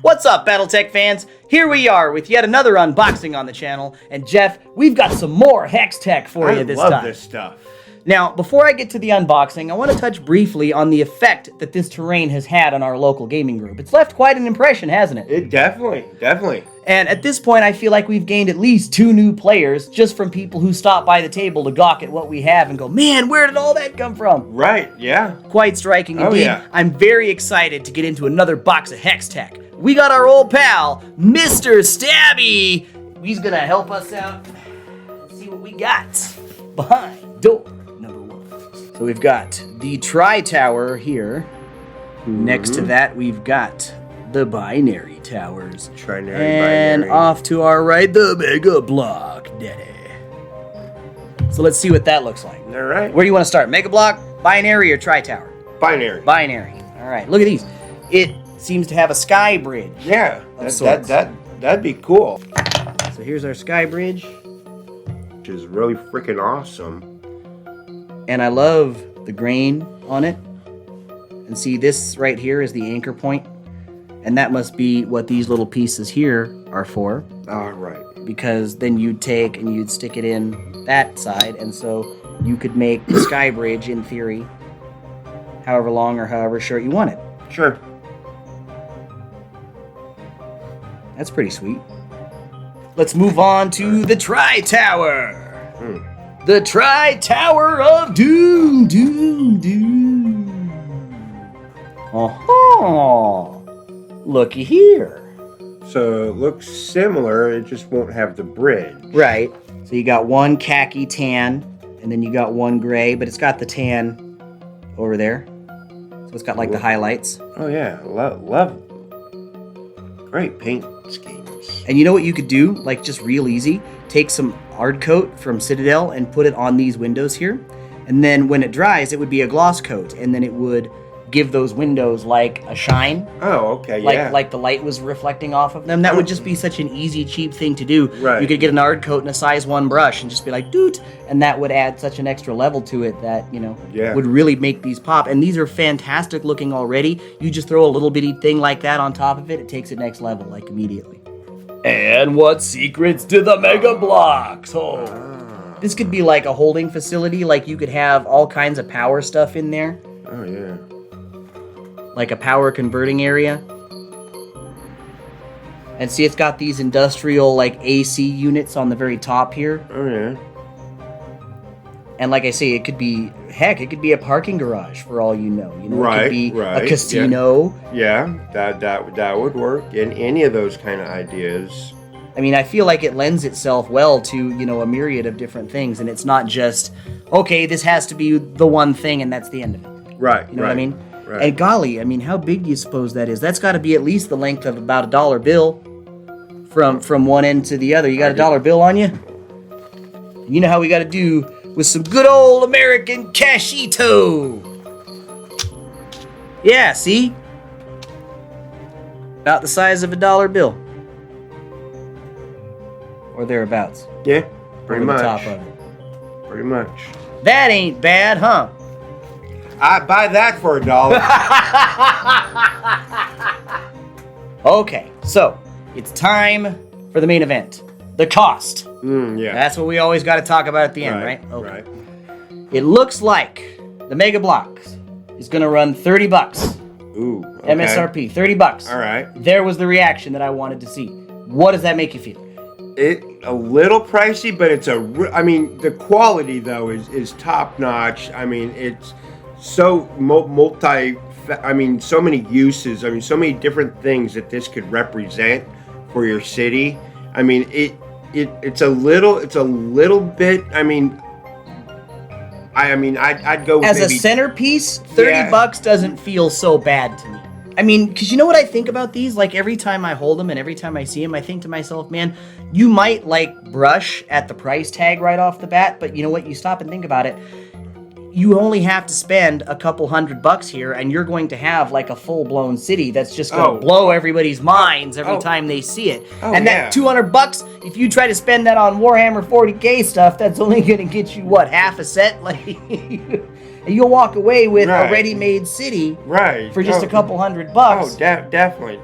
What's up, Battletalk fans? Here we are with yet another unboxing on the channel, and Jeff, we've got some more Hextech for you this time. I love this stuff. Now, before I get to the unboxing, I want to touch briefly on the effect that this terrain has had on our local gaming group. It's left quite an impression, hasn't it? It definitely. And at this point, I feel like we've gained at least 2 new players just from people who stop by the table to gawk at what we have and go, man, where did all that come from? Right, yeah. Quite striking indeed. Oh, yeah. I'm very excited to get into another box of Hextech. We got our old pal, Mr. Stabby. He's gonna help us out. Let's see what we got behind door number 1. So we've got the Tri-Tower here. Next to that, we've got the Binary Towers. And binary. off to our right, the Mega Blok Daddy. So let's see what that looks like. All right. Where do you want to start? Mega Blok, Binary, or Tri-Tower? Binary. Binary. All right, look at these. It seems to have a sky bridge. Yeah, sorts. that'd be cool. So here's our sky bridge. Which is really freaking awesome. And I love the grain on it. And see, this right here is the anchor point. And that must be what these little pieces here are for. All right. Because then you'd take and you'd stick it in that side. And so you could make the sky bridge, in theory, however long or however short you want it. Sure. That's pretty sweet. Let's move on to the Tri-Tower. The Tri-Tower of Doom. Oh, looky here. So it looks similar, it just won't have the bridge. Right. So you got one khaki tan, and then you got one gray, but it's got the tan over there. So it's got like the highlights. Oh yeah, love. Great paint schemes. And you know what you could do? Like just real easy. Take some hard coat from Citadel and put it on these windows here. And then when it dries, it would be a gloss coat. And then it would give those windows like a shine. Oh, okay, yeah. Like the light was reflecting off of them. That would just be such an easy, cheap thing to do. Right. You could get an hard coat and a size 1 brush and just be like, doot, and that would add such an extra level to it that, you know, would really make these pop. And these are fantastic looking already. You just throw a little bitty thing like that on top of it, it takes it next level, like immediately. And what secrets to the Mega Blocks? Oh. This could be like a holding facility, like you could have all kinds of power stuff in there. Oh, yeah. Like a power converting area. And see, it's got these industrial like AC units on the very top here. Oh yeah. And like I say, it could be, heck, it could be a parking garage for all you know. You know, right, it could be right, a casino. Yeah, that would work in any of those kind of ideas. I mean, I feel like it lends itself well to, you know, a myriad of different things, and it's not just, okay, this has to be the one thing and that's the end of it. Right. You know what I mean? Right. And golly, I mean, how big do you suppose that is? That's got to be at least the length of about $1 bill from one end to the other. You got a $1 bill on you? You know how we got to do with some good old American cashito. Yeah, see? About the size of a $1 bill. Or thereabouts. Yeah, pretty Over much. the top of it. Pretty much. That ain't bad, huh? I'd buy that for $1. Okay, so it's time for the main event. The cost. Yeah. That's what we always got to talk about at the end, right? Okay. Right. It looks like the Mega Blocks is going to run $30. Ooh. Okay. MSRP, $30. All right. There was the reaction that I wanted to see. What does that make you feel? It a little pricey, but it's I mean, the quality though is top notch. I mean, it's so I mean, so many uses. I mean, so many different things that this could represent for your city. I mean, it's a little bit. I mean, I'd go with as maybe, a centerpiece. $30 doesn't feel so bad to me. I mean, because you know what I think about these? Like, every time I hold them and every time I see them, I think to myself, man, you might, like, brush at the price tag right off the bat, but you know what? You stop and think about it. You only have to spend a couple $100 here, and you're going to have, like, a full-blown city that's just going to blow everybody's minds every time they see it. And that $200, if you try to spend that on Warhammer 40K stuff, that's only going to get you, what, half a set? Like... and you'll walk away with Right. a ready-made city Right. for just a couple $100. Oh, definitely.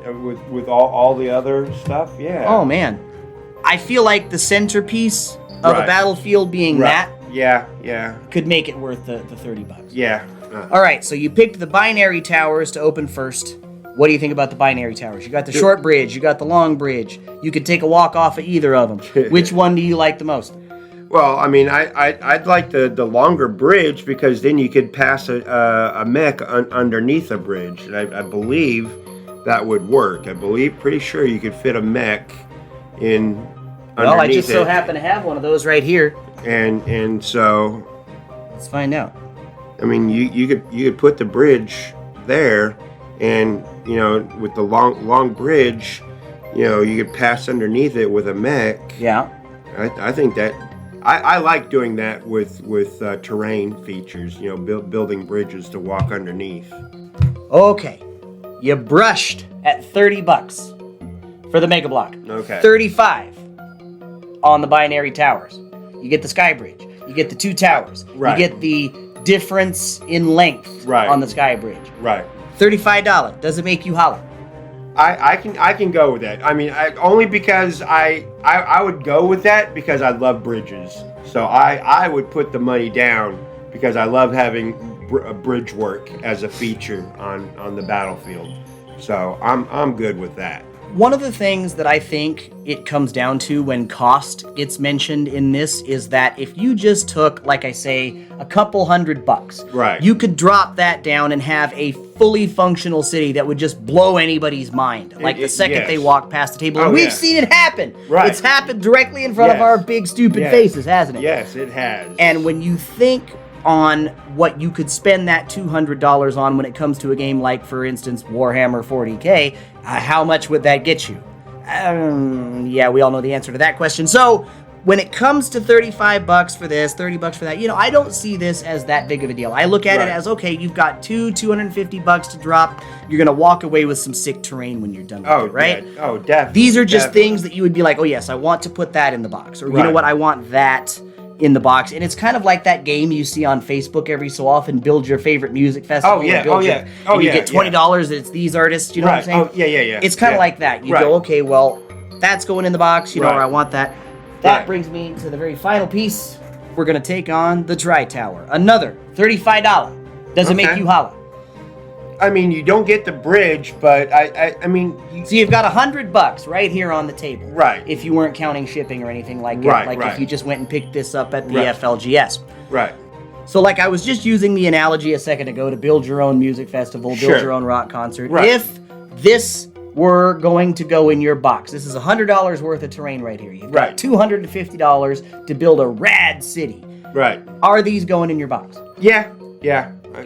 With all the other stuff, yeah. Oh man, I feel like the centerpiece of a Right. battlefield being that Yeah. could make it worth the $30. Yeah. All right, so you picked the binary towers to open first. What do you think about the binary towers? You got the short bridge, you got the long bridge. You could take a walk off of either of them. Which one do you like the most? Well, I mean, I'd like the longer bridge because then you could pass a mech underneath a bridge, and I believe that would work. Pretty sure you could fit a mech in underneath Well, I just so it. happen to have one of those right here. And so, Let's find out. I mean, you could put the bridge there, and you know, with the long bridge, you know, you could pass underneath it with a mech. Yeah. I think that I like doing that with terrain features. You know, building bridges to walk underneath. Okay. You brushed at $30 for the Mega Block. Okay. 35 on the binary towers. You get the sky bridge. You get the two towers. Right. You get the difference in length Right. on the sky bridge. Right. $35. Does it make you holler? I can go with that. I mean, only because I would go with that because I love bridges. So I would put the money down because I love having bridge work as a feature on the battlefield. So I'm good with that. One of the things that I think it comes down to when cost gets mentioned in this is that if you just took, like I say, a couple $100, Right. you could drop that down and have a fully functional city that would just blow anybody's mind. Like the second yes. they walk past the table. Oh, And we've yeah. seen it happen. Right. It's happened directly in front of Yes. our big stupid Yes. faces, hasn't it? Yes, it has. And when you think on what you could spend that $200 on when it comes to a game like, for instance, Warhammer 40K, how much would that get you? Yeah, we all know the answer to that question. So when it comes to $35 for this, $30 for that, you know, I don't see this as that big of a deal. I look at it as, okay, you've got $250 to drop. You're going to walk away with some sick terrain when you're done with it, right? Yeah. Oh, definitely. These are just definitely. things that you would be like, oh yes, I want to put that in the box. Or you know Right. what, I want that in the box. And it's kind of like that game you see on Facebook every so often, build your favorite music festival. Oh, yeah. or build Oh, your- yeah. Oh, and you yeah, get $20, it's these artists, you know what I'm saying? Oh, yeah. It's kind of Yeah. like that. You Right. go, okay, well, that's going in the box, you know, Right. or I want that. That Right. brings me to the very final piece. We're going to take on the Tri-Tower. Another $35. Does it make Okay. you holler? I mean, you don't get the bridge, but I mean, So you've got $100 right here on the table. Right. If you weren't counting shipping or anything like Right, it. Like right. if you just went and picked this up at the Right. FLGS. right. So like I was just using the analogy a second ago to build your own music festival, build Sure. your own rock concert. Right. If this were going to go in your box, this is $100 worth of terrain right here. You've got Right. $250 to build a rad city. Right. Are these going in your box? Yeah.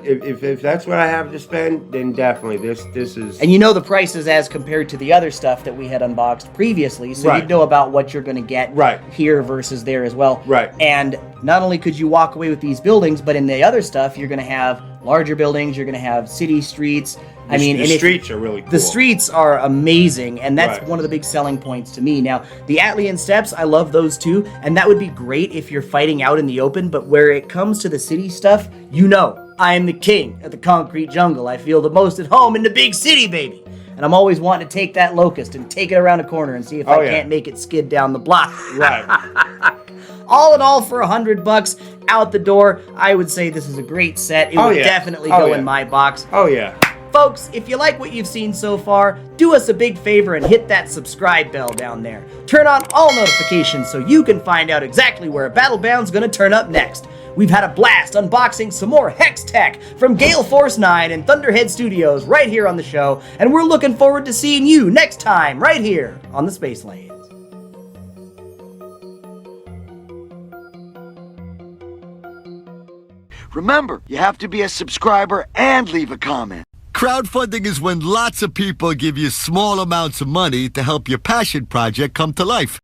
If that's what I have to spend, then definitely this is. And you know the prices as compared to the other stuff that we had unboxed previously, so Right. you'd know about what you're going to get Right. here versus there as well. Right. And not only could you walk away with these buildings, but in the other stuff, you're going to have larger buildings, you're going to have city streets. I mean, the and if- streets are really cool. the streets are amazing, and that's Right. one of the big selling points to me. Now, the Atlian Steps, I love those too, and that would be great if you're fighting out in the open, but where it comes to the city stuff, you know, I am the king of the concrete jungle. I feel the most at home in the big city, baby. And I'm always wanting to take that locust and take it around a corner and see if I yeah. can't make it skid down the block. Right. All in all, for $100 out the door, I would say this is a great set. It would yeah. definitely Oh, go yeah. in my box. Oh yeah. Folks, if you like what you've seen so far, do us a big favor and hit that subscribe bell down there. Turn on all notifications so you can find out exactly where Battlebound's gonna turn up next. We've had a blast unboxing some more Hex Tech from Gale Force 9 and Thunderhead Studios right here on the show, and we're looking forward to seeing you next time right here on the Space Lanes. Remember, you have to be a subscriber and leave a comment. Crowdfunding is when lots of people give you small amounts of money to help your passion project come to life.